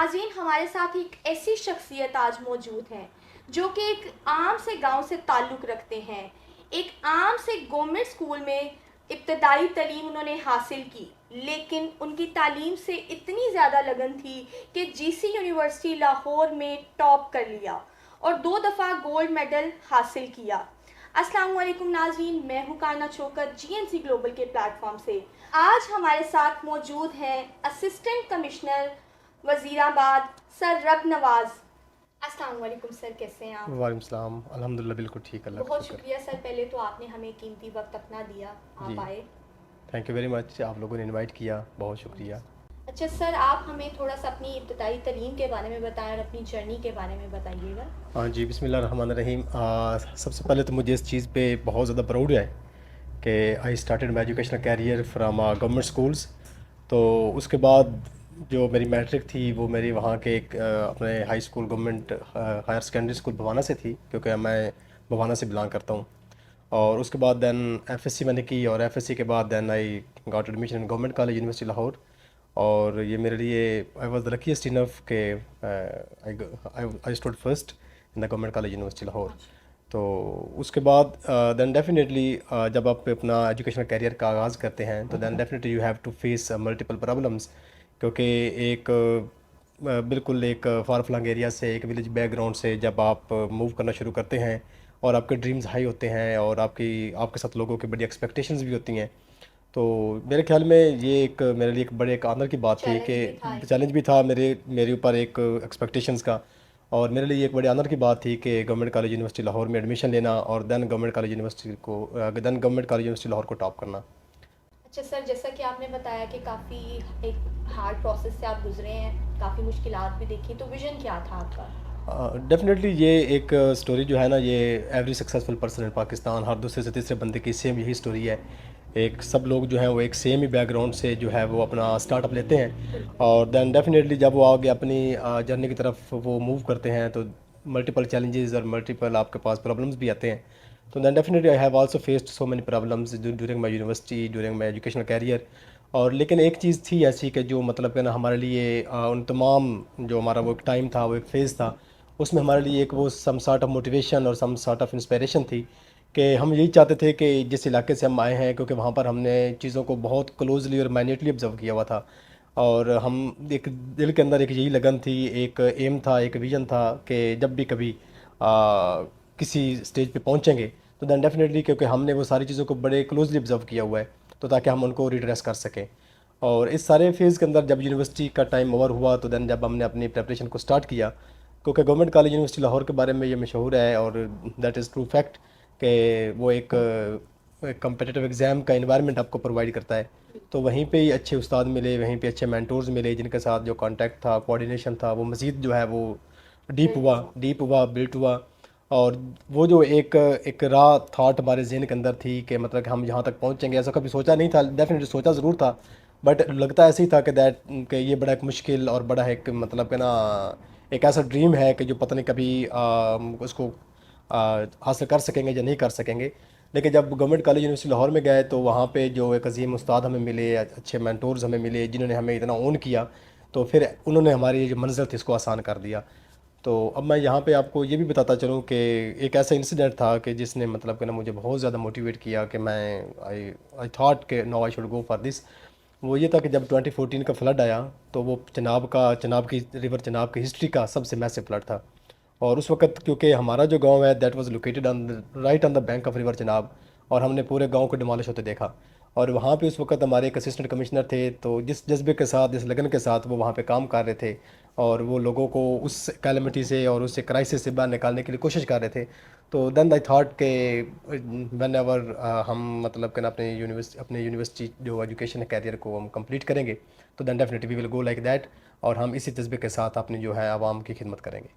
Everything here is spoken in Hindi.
नाज़रीन, हमारे साथ एक ऐसी शख्सियत आज मौजूद है जो कि एक आम से गांव से ताल्लुक़ रखते हैं। एक आम से गवर्नमेंट स्कूल में इब्तदाई तालीम उन्होंने हासिल की, लेकिन उनकी तालीम से इतनी ज़्यादा लगन थी कि जीसी यूनिवर्सिटी लाहौर में टॉप कर लिया और 2 दफ़ा गोल्ड मेडल हासिल किया। अस्सलाम वालेकुम नाज़रीन, मैं हूँ काना चोकर जीएनसी ग्लोबल के प्लेटफॉर्म से। आज हमारे साथ मौजूद हैं असिस्टेंट कमिश्नर वज़ीराबाद सर रब नवाज़। अस्सलाम वालेकुम सर, कैसे हैं आप? वालेकुम सलाम, अल्हम्दुलिल्लाह बिल्कुल ठीक, अल्लाह का बहुत शुक्र। शुक्रिया सर, पहले तो आपने हमें कीमती वक्त अपना दिया, जी, आप आए। थैंक यू वेरी मच, आप लोगों ने इनवाइट किया, बहुत शुक्रिया। अच्छा सर, आप हमें थोड़ा सा अपनी इब्तदाई तालीम के बारे में बताएं और अपनी जर्नी के बारे में बताइएगा। हाँ जी, बिस्मिल्लाह रहमान रहीम। सबसे पहले तो मुझे इस चीज़ पे बहुत ज़्यादा प्राउड है कि I started my educational career from government schools. तो उसके बाद जो मेरी मैट्रिक थी वो मेरी वहाँ के एक अपने high school government higher secondary school Bhawana से थी, क्योंकि मैं भवाना से बिलोंग करता हूँ। और उसके बाद दैन एफएससी मैंने की, और एफएससी के बाद then I got admission in government college university Lahore. और ये मेरे लिए I was the luckiest enough के I stood first in the government college university Lahore. तो उसके बाद दैन डेफिनेटली जब आप अपना एजुकेशनल कैरियर का आगाज़ करते हैं तो then definitely you have to face multiple problems, क्योंकि एक बिल्कुल एक फार फ्लंग एरिया से, एक विलेज बैकग्राउंड से जब आप मूव करना शुरू करते हैं और आपके ड्रीम्स हाई होते हैं और आपके साथ लोगों की बड़ी एक्सपेक्टेशंस भी होती हैं, तो मेरे ख्याल में ये एक मेरे लिए एक बड़े एक ऑनर की बात थी कि चैलेंज भी था एक। चैलेंज भी था मेरे ऊपर एक एक्सपेक्टेशंस का। और मेरे लिए एक बड़े ऑनर की बात थी कि गवर्नमेंट कॉलेज यूनिवर्सिटी लाहौर में एडमिशन लेना और then government college university Lahore को टॉप करना। अच्छा सर, जैसा कि आपने बताया कि काफ़ी एक हार्ड प्रोसेस से आप गुजरे हैं, काफ़ी मुश्किलात भी देखी, तो विज़न क्या था आपका? डेफिनेटली ये एक स्टोरी जो है ना, ये every successful person in Pakistan, हर दूसरे से तीसरे बंदे की सेम यही स्टोरी है। एक सब लोग जो हैं वो एक सेम ही बैकग्राउंड से जो है वो अपना स्टार्टअप लेते हैं, और देन डेफिनेटली जब वो आगे अपनी जर्नी की तरफ वो मूव करते हैं तो मल्टीपल चैलेंजेस और मल्टीपल आपके पास प्रॉब्लम्स भी आते हैं। तो then definitely I have also faced so many problems during my university, during my educational career. और लेकिन एक चीज़ थी ऐसी कि जो मतलब कि ना हमारे लिए उन तमाम जो हमारा वो एक टाइम था, वो एक फ़ेज़ था, उसमें हमारे लिए एक वो सम सॉर्ट ऑफ मोटिवेशन और सम सॉर्ट ऑफ इंस्पिरेशन थी कि हम यही चाहते थे कि जिस इलाके से हम आए हैं, क्योंकि वहाँ पर हमने चीज़ों को बहुत क्लोजली और माइन्यूटली ऑब्जर्व किया हुआ था, और हम एक दिल के अंदर एक यही लगन थी, एक एम था, एक विज़न था कि जब भी कभी किसी स्टेज पे पहुँचेंगे तो दैन डेफिनेटली, क्योंकि हमने वो सारी चीज़ों को बड़े क्लोजली ऑब्जर्व किया हुआ है, तो ताकि हम उनको रिड्रेस कर सकें। और इस सारे फेज़ के अंदर जब यूनिवर्सिटी का टाइम ओवर हुआ तो दैन जब हमने अपनी प्रेपरेशन को स्टार्ट किया, क्योंकि गवर्नमेंट कॉलेज यूनिवर्सिटी लाहौर के बारे में ये मशहूर है और दैट इज़ ट्रू फैक्ट कि वो एक कम्पिटिटिव एग्ज़ाम का इन्वायरमेंट आपको प्रोवाइड करता है। तो वहीं पे ही अच्छे उस्ताद मिले, वहीं पे अच्छे मेंटोर्स मिले, जिनके साथ जो कांटेक्ट था, कोऑर्डिनेशन था, वो मज़ीद जो है वो डीप हुआ, बिल्ट हुआ। और वो जो एक एक राह थाट हमारे जहन के अंदर थी कि मतलब कि हम यहाँ तक पहुँचेंगे, ऐसा कभी सोचा नहीं था। डेफिनेटली सोचा ज़रूर था, बट लगता ऐसे ही था कि ये बड़ा एक मुश्किल और बड़ा एक मतलब कि ना एक ऐसा ड्रीम है कि जो पता नहीं कभी उसको हासिल कर सकेंगे या नहीं कर सकेंगे। लेकिन जब गवर्नमेंट कॉलेज यूनिवर्सिटी लाहौर में गए तो वहाँ पे जो एक अजीम उस्ताद हमें मिले, अच्छे मेंटोर्स हमें मिले, जिन्होंने हमें इतना ओन किया, तो फिर उन्होंने हमारी जो मंजिल थी इसको आसान कर दिया। तो अब मैं यहाँ पे आपको ये भी बताता चलूँ कि एक ऐसा इंसिडेंट था कि जिसने मतलब कि ना मुझे बहुत ज़्यादा मोटिवेट किया कि मैं आई आई थॉट कि no I should go for this. वो ये था कि जब 2014 का फ्लड आया तो वो चनाब की रिवर चनाब की हिस्ट्री का सबसे मैसिव फ्लड था। और उस वक्त क्योंकि हमारा जो गांव है that was located on right on the bank of river Chenab, और हमने पूरे गांव को डिमोलिश होते देखा। और वहाँ पे उस वक्त हमारे एक असिस्टेंट कमिश्नर थे, तो जिस जज्बे के साथ, जिस लगन के साथ वो वहाँ पे काम कर रहे थे और वो लोगों को उस कैलमिटी से और उस क्राइसिस से बाहर निकालने के लिए कोशिश कर रहे थे, तो देन आई थॉट के व्हेन एवर हम मतलब कि ना अपने यूनिवर्सिटी जो एजुकेशन कैरियर को हम कंप्लीट करेंगे तो then definitely we will go like that, और हम इसी जज्बे के साथ अपनी जो है आवाम की खिदमत करेंगे।